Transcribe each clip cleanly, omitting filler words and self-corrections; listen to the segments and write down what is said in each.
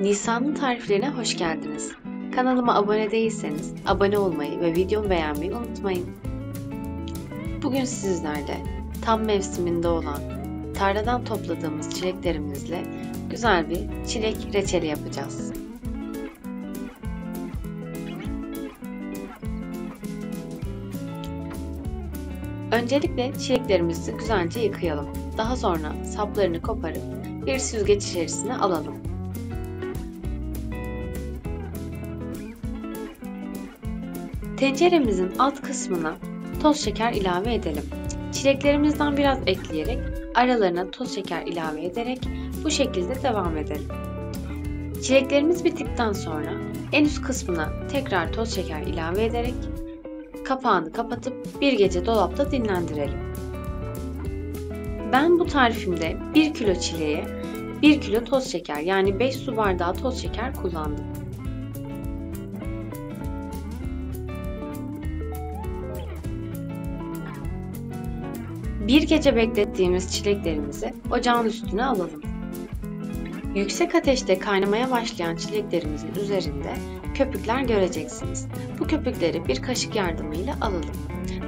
Nisan'ın tariflerine hoş geldiniz. Kanalıma abone değilseniz abone olmayı ve videomu beğenmeyi unutmayın. Bugün sizlerle tam mevsiminde olan tarladan topladığımız çileklerimizle güzel bir çilek reçeli yapacağız. Öncelikle çileklerimizi güzelce yıkayalım. Daha sonra saplarını koparıp bir süzgeç içerisine alalım. Tenceremizin alt kısmına toz şeker ilave edelim. Çileklerimizden biraz ekleyerek aralarına toz şeker ilave ederek bu şekilde devam edelim. Çileklerimiz bittikten sonra en üst kısmına tekrar toz şeker ilave ederek kapağını kapatıp bir gece dolapta dinlendirelim. Ben bu tarifimde 1 kilo çileğe 1 kilo toz şeker yani 5 su bardağı toz şeker kullandım. Bir gece beklettiğimiz çileklerimizi ocağın üstüne alalım. Yüksek ateşte kaynamaya başlayan çileklerimizin üzerinde köpükler göreceksiniz. Bu köpükleri bir kaşık yardımıyla alalım.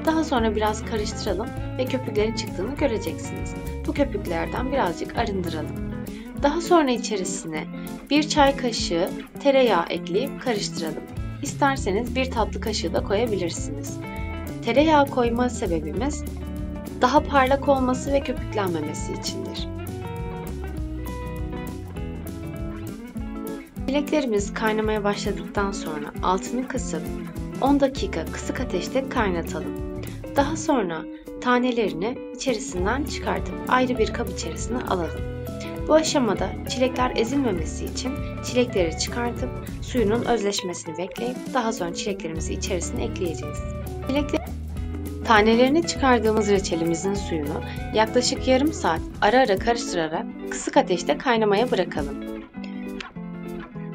Daha sonra biraz karıştıralım ve köpüklerin çıktığını göreceksiniz. Bu köpüklerden birazcık arındıralım. Daha sonra içerisine 1 çay kaşığı tereyağı ekleyip karıştıralım. İsterseniz 1 tatlı kaşığı da koyabilirsiniz. Tereyağı koyma sebebimiz daha parlak olması ve köpüklenmemesi içindir. Çileklerimiz kaynamaya başladıktan sonra altını kısıp 10 dakika kısık ateşte kaynatalım. Daha sonra tanelerini içerisinden çıkartıp ayrı bir kap içerisine alalım. Bu aşamada çilekler ezilmemesi için çilekleri çıkartıp suyunun özleşmesini bekleyip daha sonra çileklerimizi içerisine ekleyeceğiz. Tanelerini çıkardığımız reçelimizin suyunu yaklaşık yarım saat ara ara karıştırarak kısık ateşte kaynamaya bırakalım.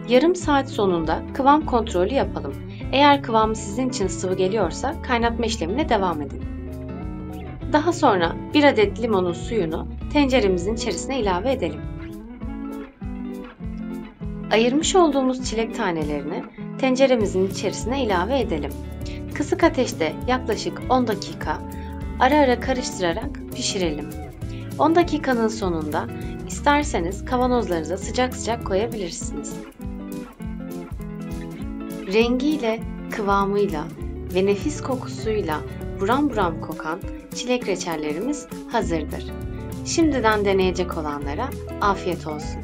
Yarım saat sonunda kıvam kontrolü yapalım. Eğer kıvamı sizin için sıvı geliyorsa kaynatma işlemine devam edin. Daha sonra 1 adet limonun suyunu tenceremizin içerisine ilave edelim. Ayırmış olduğumuz çilek tanelerini tenceremizin içerisine ilave edelim. Kısık ateşte yaklaşık 10 dakika ara ara karıştırarak pişirelim. 10 dakikanın sonunda isterseniz kavanozlarınıza sıcak sıcak koyabilirsiniz. Rengiyle, kıvamıyla ve nefis kokusuyla buram buram kokan çilek reçellerimiz hazırdır. Şimdiden deneyecek olanlara afiyet olsun.